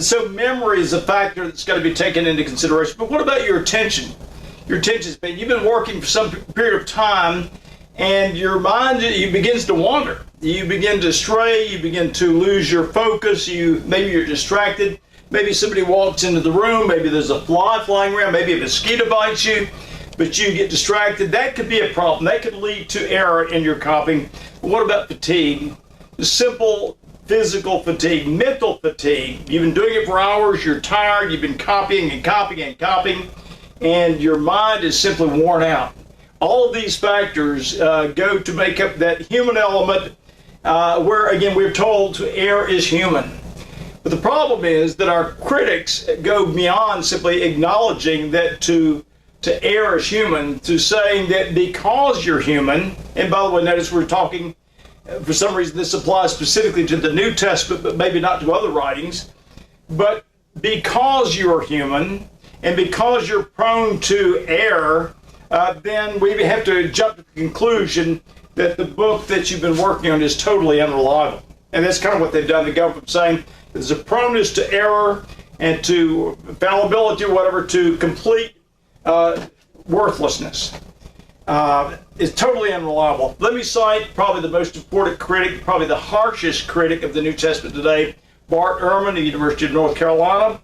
So memory is a factor that's got to be taken into consideration. But what about your attention? Your attention span. You've been working for some period of time, and your mind begins to wander. You begin to stray. You begin to lose your focus. Maybe you're distracted. Maybe somebody walks into the room. Maybe there's a fly flying around. Maybe a mosquito bites you, but you get distracted. That could be a problem. That could lead to error in your copying. But what about fatigue? The simple physical fatigue, mental fatigue. You've been doing it for hours. You're tired. You've been copying and copying and copying, and your mind is simply worn out. All of these factors go to make up that human element where, again, we're told to err is human. But the problem is that our critics go beyond simply acknowledging that to err is human, to saying that because you're human, and by the way, notice we're talking, for some reason this applies specifically to the New Testament, but maybe not to other writings, but because you're human, and because you're prone to error, then we have to jump to the conclusion that the book that you've been working on is totally unreliable. And that's kind of what they've done. They go from saying there's a proneness to error and to fallibility or whatever to complete worthlessness. It's totally unreliable. Let me cite probably the most important critic, probably the harshest critic of the New Testament today, Bart Ehrman of the University of North Carolina.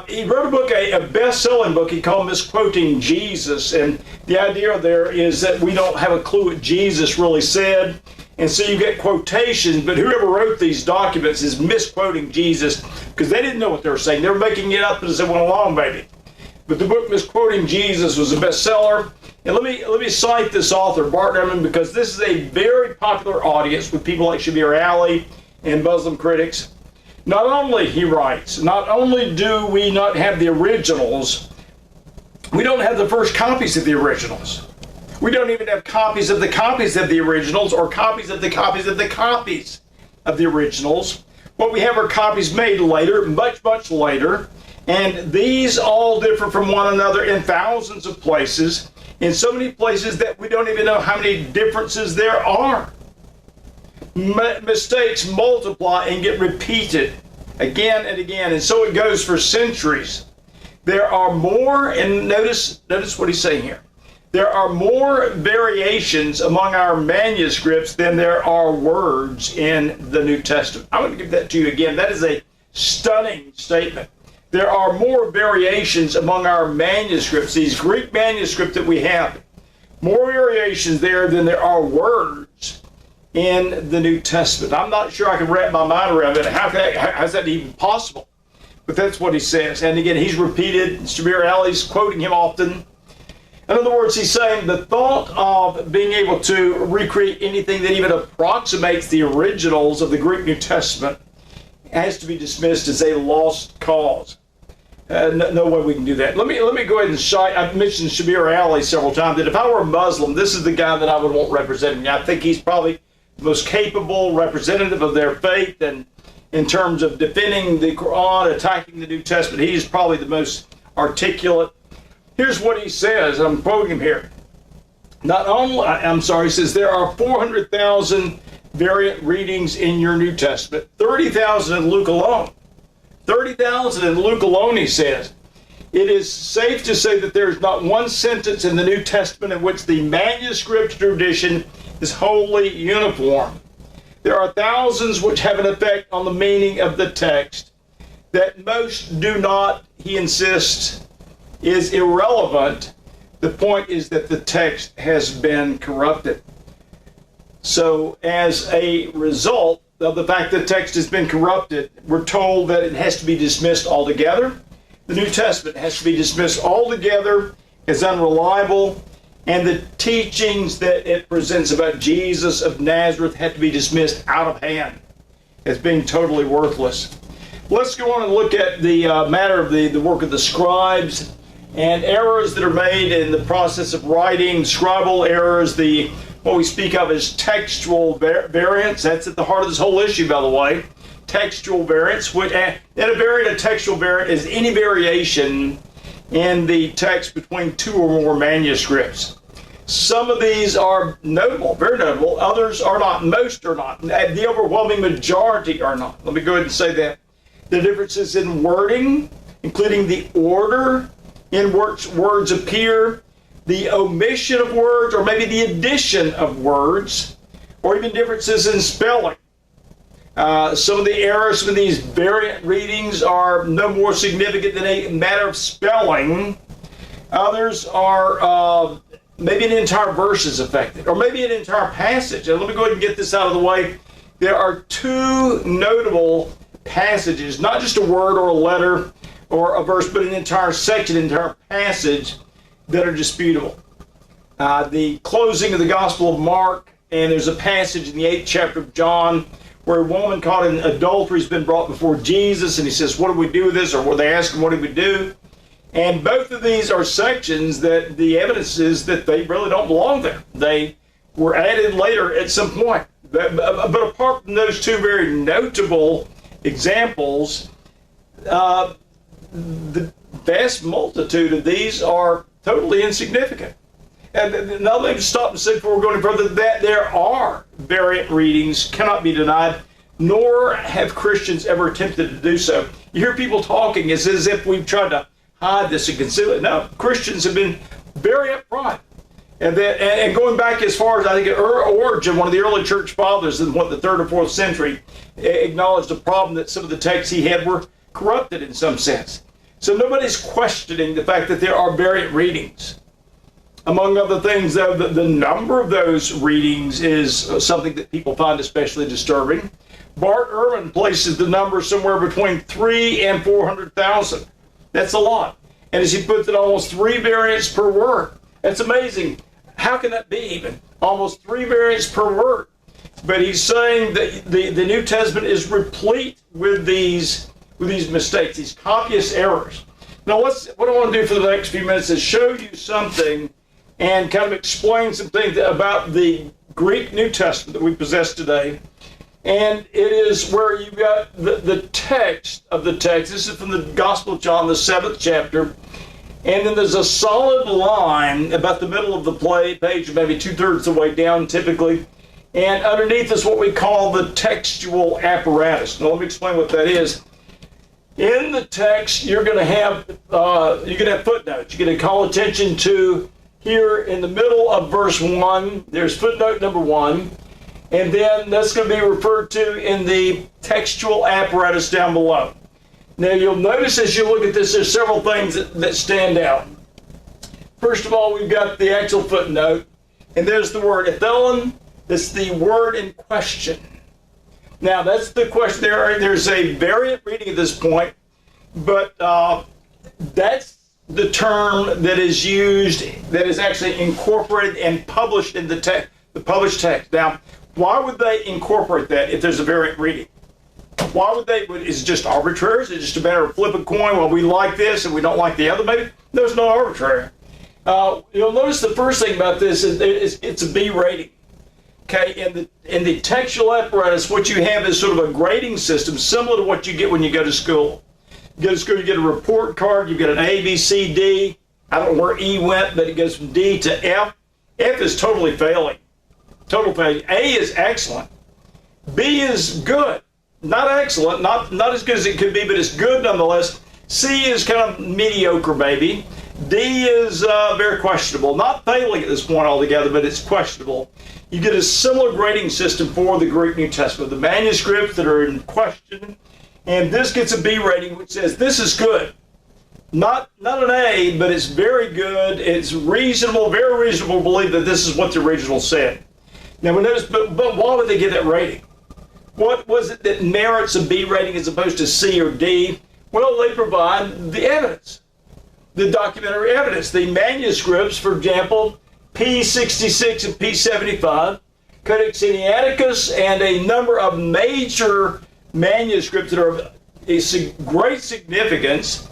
He wrote a book, a best-selling book he called Misquoting Jesus, and the idea there is that we don't have a clue what Jesus really said, and so you get quotations, but whoever wrote these documents is misquoting Jesus because they didn't know what they were saying. They were making it up as they went along, maybe. But the book Misquoting Jesus was a bestseller, and let me cite this author, Bart Ehrman, because this is a very popular audience with people like Shabir Ali and Muslim critics. Not only, he writes, not only do we not have the originals, we don't have the first copies of the originals. We don't even have copies of the copies of the originals or copies of the copies of the copies of the originals. What we have are copies made later, much, much later, and these all differ from one another in thousands of places, in so many places that we don't even know how many differences there are. Mistakes multiply and get repeated again and again, and so it goes for centuries. There are more, and notice what he's saying here. There are more variations among our manuscripts than there are words in the New Testament. I'm going to give that to you again. That is a stunning statement. There are more variations among our manuscripts, these Greek manuscripts that we have. More variations there than there are words in the New Testament. I'm not sure I can wrap my mind around it. How's that even possible? But that's what he says. And again, he's repeated. Shabir Ali's quoting him often. In other words, he's saying the thought of being able to recreate anything that even approximates the originals of the Greek New Testament has to be dismissed as a lost cause. No way we can do that. Let me go ahead and cite. I've mentioned Shabir Ali several times, that if I were a Muslim, this is the guy that I would want representing me. I think he's probably the most capable representative of their faith, and in terms of defending the Quran, attacking the New Testament, he's probably the most articulate. Here's what he says, I'm quoting him here. He says, there are 400,000 variant readings in your New Testament, 30,000 in Luke alone. 30,000 in Luke alone, he says. It is safe to say that there is not one sentence in the New Testament in which the manuscript tradition is wholly uniform. There are thousands which have an effect on the meaning of the text that most do not, he insists, is irrelevant. The point is that the text has been corrupted. So as a result of the fact that the text has been corrupted, we're told that it has to be dismissed altogether. The New Testament has to be dismissed altogether as unreliable, and the teachings that it presents about Jesus of Nazareth have to be dismissed out of hand as being totally worthless. Let's go on and look at the matter of the work of the scribes and errors that are made in the process of writing, scribal errors, what we speak of as textual variants. That's at the heart of this whole issue, by the way. Textual variants, and a variant, a textual variant, is any variation in the text between two or more manuscripts. Some of these are notable, very notable. Others are not. Most are not. The overwhelming majority are not. Let me go ahead and say that. the differences in wording, including the order in which words appear, the omission of words, or maybe the addition of words, or even differences in spelling. Some of the errors with these variant readings are no more significant than a matter of spelling. Others are maybe an entire verse is affected, or maybe an entire passage. And let me go ahead and get this out of the way. There are two notable passages, not just a word or a letter or a verse, but an entire section, an entire passage that are disputable. The closing of the Gospel of Mark, and there's a passage in the 8th chapter of John where a woman caught in adultery has been brought before Jesus, and he says, what do we do with this? Or they ask him, what do we do? And both of these are sections that the evidence is that they really don't belong there. They were added later at some point. But apart from those two very notable examples, the vast multitude of these are totally insignificant. And now let me stop and say before we're going further that there are variant readings, cannot be denied, nor have Christians ever attempted to do so. You hear people talking as if we've tried to hide this and conceal it. No, Christians have been very upfront. And going back as far as I think Origen, one of the early church fathers in the 3rd or 4th century, acknowledged the problem that some of the texts he had were corrupted in some sense. So nobody's questioning the fact that there are variant readings. Among other things, though, the number of those readings is something that people find especially disturbing. Bart Ehrman places the number somewhere between 3 and 400,000. That's a lot. And as he puts it, almost 3 variants per word. That's amazing. How can that be even? Almost 3 variants per word. But he's saying that the New Testament is replete with these mistakes, these copious errors. Now, what I want to do for the next few minutes is show you something and kind of explain some things about the Greek New Testament that we possess today. And it is where you've got the text of the text. This is from the Gospel of John, the 7th chapter. And then there's a solid line about the middle of the page, maybe 2/3 the way down typically. And underneath is what we call the textual apparatus. Now let me explain what that is. In the text, you're going to have footnotes. You're going to call attention to here in the middle of verse 1. There's footnote number 1. And then that's going to be referred to in the textual apparatus down below. Now you'll notice as you look at this, there's several things that stand out. First of all, we've got the actual footnote, and there's the word ethellon. That's the word in question. Now that's the question. There's a variant reading at this point, but that's the term that is used, that is actually incorporated and published in the published text. Now, why would they incorporate that if there's a variant reading? Why would they? Is it just arbitrary? Is it just a matter of flip a coin? Well, we like this and we don't like the other. Maybe no, it's not arbitrary. You'll notice the first thing about this is it's a B rating. Okay, in the textual apparatus, what you have is sort of a grading system similar to what you get when you go to school. You go to school, you get a report card. You get an A, B, C, D. I don't know where E went, but it goes from D to F. F is totally failing. Total failure. A is excellent. B is good. Not excellent, not as good as it could be, but it's good nonetheless. C is kind of mediocre, maybe. D is very questionable. Not failing at this point altogether, but it's questionable. You get a similar grading system for the Greek New Testament. The manuscripts that are in question, and this gets a B rating, which says this is good. Not an A, but it's very good. It's reasonable, very reasonable to believe that this is what the original said. Now we notice, but why would they give that rating? What was it that merits a B rating as opposed to C or D? Well, they provide the evidence, the documentary evidence. The manuscripts, for example, P66 and P75, Codex Sinaiticus, and a number of major manuscripts that are of great significance.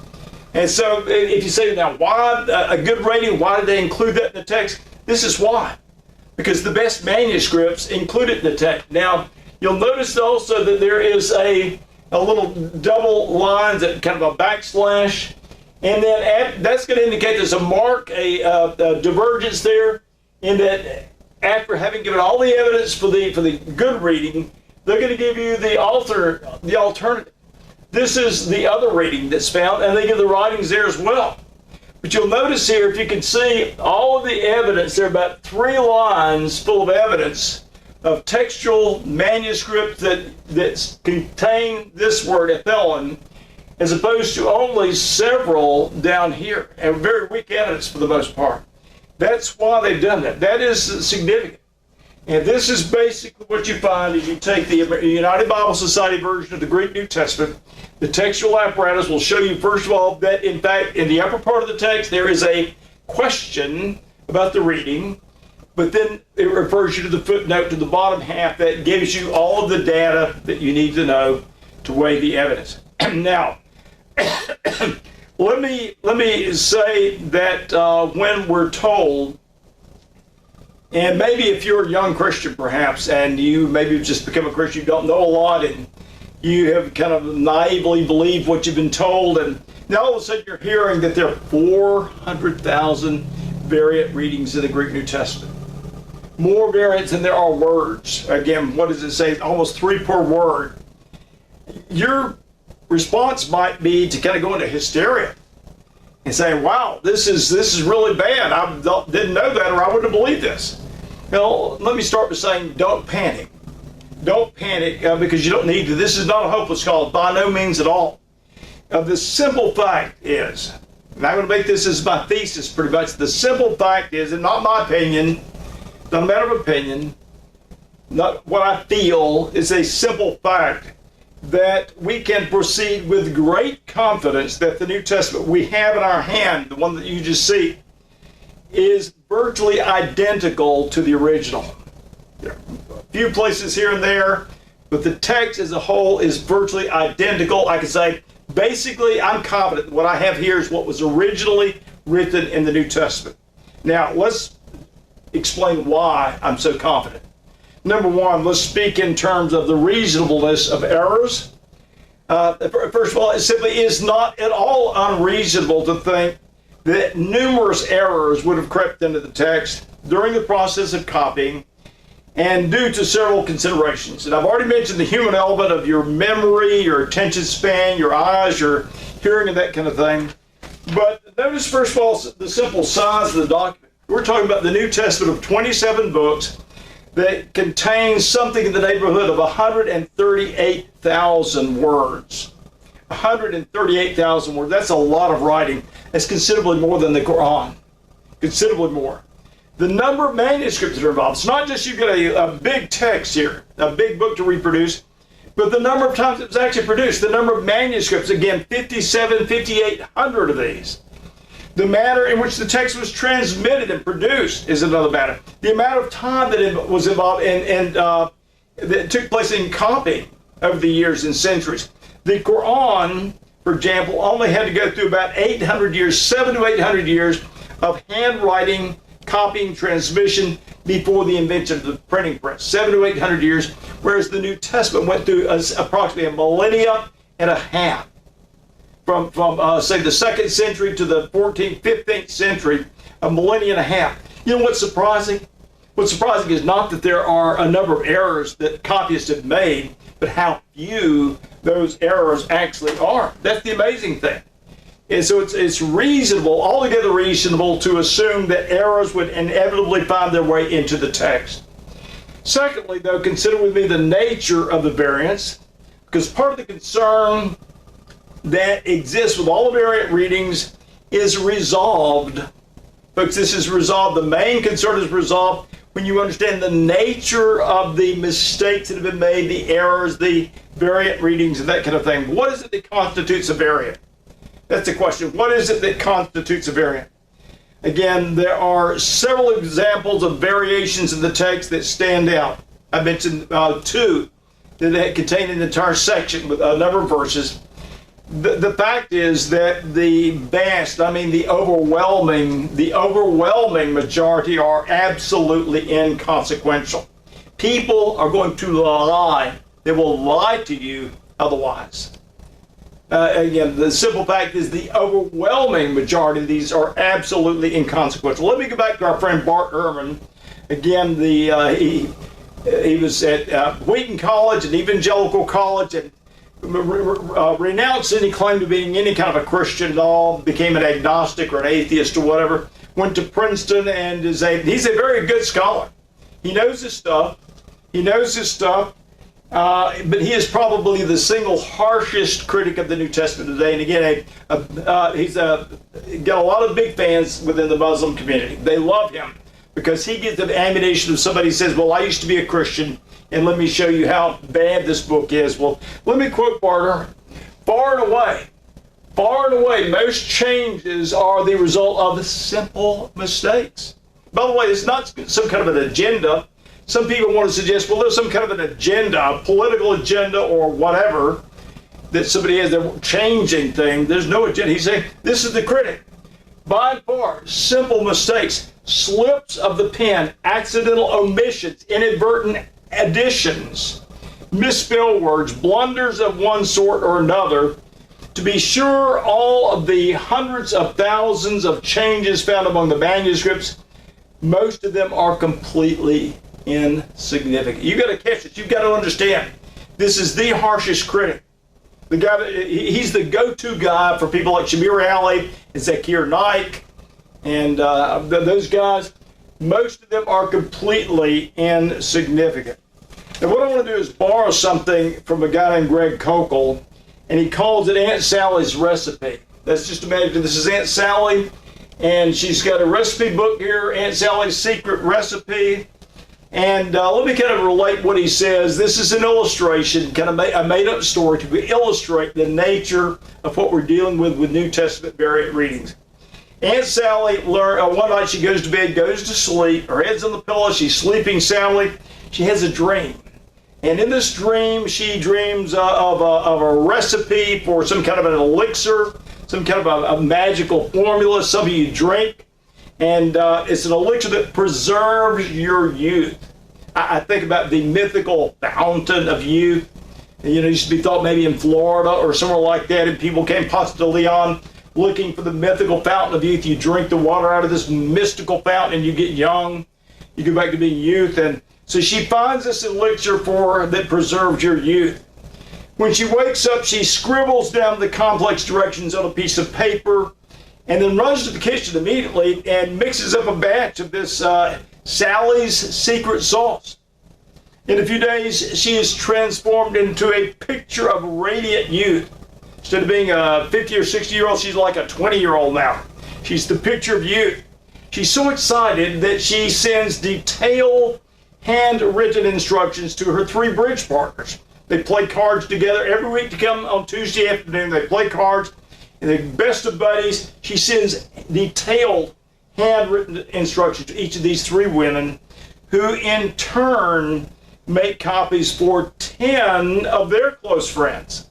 And so if you say, now, why a good rating? Why did they include that in the text? This is why. Because the best manuscripts include it in the text. Now, you'll notice also that there is a little double line, that kind of a backslash, and then that's going to indicate there's a mark, a divergence there, in that after having given all the evidence for the good reading, they're going to give you the alternative. This is the other reading that's found, and they give the writings there as well. But you'll notice here, if you can see all of the evidence, there are about 3 lines full of evidence of textual manuscripts that contain this word ephelon, as opposed to only several down here, and very weak evidence for the most part. That's why they've done that. That is significant. And this is basically what you find as you take the United Bible Society version of the Greek New Testament. The textual apparatus will show you, first of all, that in fact, in the upper part of the text, there is a question about the reading, but then it refers you to the footnote to the bottom half that gives you all of the data that you need to know to weigh the evidence. Now, let me say that when we're told, and maybe if you're a young Christian perhaps, and you maybe just become a Christian, you don't know a lot, and you have kind of naively believed what you've been told, and now all of a sudden you're hearing that there are 400,000 variant readings in the Greek New Testament. More variants than there are words. Again, what does it say? Almost 3 per word. Your response might be to kind of go into hysteria and say, wow, this is really bad. I didn't know that, or I wouldn't have believed this. Well, let me start by saying, don't panic. Don't panic because you don't need to. This is not a hopeless cause, by no means at all. The simple fact is, and I'm going to make this as my thesis pretty much, the simple fact is, and not my opinion, not a matter of opinion, not what I feel, is a simple fact that we can proceed with great confidence that the New Testament we have in our hand, the one that you just see, is virtually identical to the original. There are a few places here and there, but the text as a whole is virtually identical. I can say, basically, I'm confident that what I have here is what was originally written in the New Testament. Now, let's explain why I'm so confident. Number one, let's speak in terms of the reasonableness of errors. First of all, it simply is not at all unreasonable to think that numerous errors would have crept into the text during the process of copying, and due to several considerations. And I've already mentioned the human element of your memory, your attention span, your eyes, your hearing, and that kind of thing. But notice, first of all, the simple size of the document. We're talking about the New Testament of 27 books that contains something in the neighborhood of 138,000 words. 138,000 words. That's a lot of writing. That's considerably more than the Quran. Considerably more. The number of manuscripts that are involved. It's not just you get a big text here, a big book to reproduce, but the number of times it was actually produced. The number of manuscripts, again, 5,800 of these. The manner in which the text was transmitted and produced is another matter. The amount of time that it was involved and that took place in copying over the years and centuries. The Quran, for example, only had to go through about 800 years, 700 to 800 years of handwriting, copying, transmission before the invention of the printing press. 700 to 800 years, whereas the New Testament went through approximately a millennia and a half. From say the 2nd century to the 14th, 15th century, a millennia and a half. You know what's surprising? What's surprising is not that there are a number of errors that copyists have made, but how few those errors actually are. That's the amazing thing. And so it's reasonable, altogether reasonable, to assume that errors would inevitably find their way into the text. Secondly, though, consider with me the nature of the variants, because part of the concern that exists with all the variant readings is resolved. Folks, this is resolved. The main concern is resolved when you understand the nature of the mistakes that have been made, the errors, the variant readings, and that kind of thing. What is it that constitutes a variant? That's the question. What is it that constitutes a variant? Again, there are several examples of variations in the text that stand out. I mentioned 2 that contain an entire section with a number of verses. The fact is that the overwhelming majority are absolutely inconsequential. People are going to lie. They will lie to you otherwise. Again, the simple fact is the overwhelming majority of these are absolutely inconsequential. Let me go back to our friend Bart Ehrman. Again, he was at Wheaton College, an evangelical college, and renounced any claim to being any kind of a Christian at all, became an agnostic or an atheist or whatever, went to Princeton, and he's a very good scholar. He knows his stuff. But he is probably the single harshest critic of the New Testament today. And again, he's got a lot of big fans within the Muslim community. They love him because he gives them ammunition if somebody says, well, I used to be a Christian, and let me show you how bad this book is. Well, let me quote Barter. Far and away, most changes are the result of simple mistakes. By the way, it's not some kind of an agenda. Some people want to suggest, well, there's some kind of an agenda, a political agenda or whatever, that somebody has. They're changing things. There's no agenda. He's saying, this is the critic. By and far, simple mistakes, slips of the pen, accidental omissions, inadvertent additions, misspelled words, blunders of one sort or another. To be sure, all of the hundreds of thousands of changes found among the manuscripts, most of them are completely insignificant. You got to catch it. You've got to understand. This is the harshest critic. The guy he's the go-to guy for people like Shamir Ali and Zakir Naik, and those guys. Most of them are completely insignificant. And what I want to do is borrow something from a guy named Greg Kokel, and he calls it Aunt Sally's recipe. Let's just imagine this is Aunt Sally, and she's got a recipe book here, Aunt Sally's Secret Recipe. And let me kind of relate what he says. This is an illustration, kind of a made-up story to illustrate the nature of what we're dealing with New Testament variant readings. Aunt Sally learned, one night she goes to bed, goes to sleep, her head's on the pillow, she's sleeping soundly. She has a dream. And in this dream, she dreams of a recipe for some kind of an elixir, some kind of a magical formula, something you drink. And it's an elixir that preserves your youth. I think about the mythical fountain of youth. You know, it used to be thought maybe in Florida or somewhere like that, and people came Ponce de Leon looking for the mythical fountain of youth. You drink the water out of this mystical fountain and you get young. You go back to being youth. And so she finds this elixir that preserves your youth. When she wakes up, she scribbles down the complex directions on a piece of paper, and then runs to the kitchen immediately and mixes up a batch of this Sally's secret sauce. In a few days, she is transformed into a picture of radiant youth. Instead of being a 50 or 60-year-old, she's like a 20-year-old now. She's the picture of youth. She's so excited that she sends detailed handwritten instructions to her 3 bridge partners. They play cards together every week to come on Tuesday afternoon. They play cards. And the best of buddies, she sends detailed handwritten instructions to each of these 3 women, who in turn make copies for 10 of their close friends.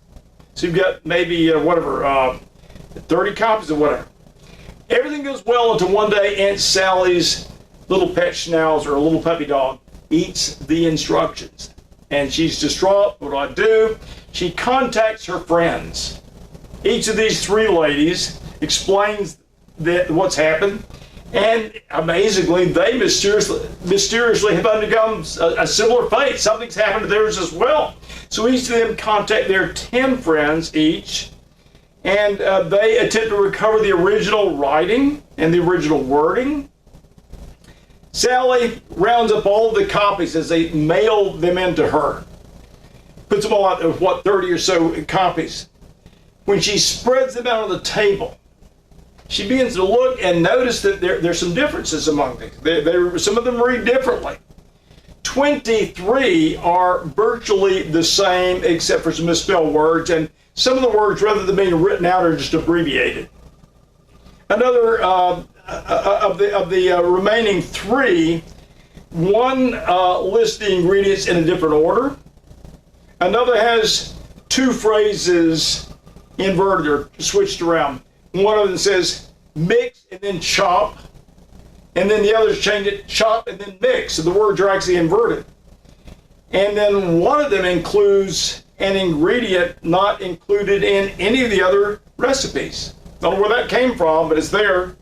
So you've got maybe 30 copies or whatever. Everything goes well until one day Aunt Sally's little pet schnauzer, or a little puppy dog, eats the instructions. And she's distraught. What do I do? She contacts her friends. Each of these 3 ladies explains what's happened, and amazingly, they mysteriously have undergone a similar fate. Something's happened to theirs as well. So each of them contact their 10 friends each, and they attempt to recover the original writing and the original wording. Sally rounds up all of the copies as they mail them into her. Puts them all out of 30 or so copies. When she spreads them out on the table, she begins to look and notice that there's some differences among them. Some of them read differently. 23 are virtually the same except for some misspelled words, and some of the words, rather than being written out, are just abbreviated. Another of the remaining 3, one lists the ingredients in a different order. Another has 2 phrases inverted or switched around. One of them says mix and then chop, and then the others change it chop and then mix. So the words are actually inverted. And then one of them includes an ingredient not included in any of the other recipes. Don't know where that came from, but it's there.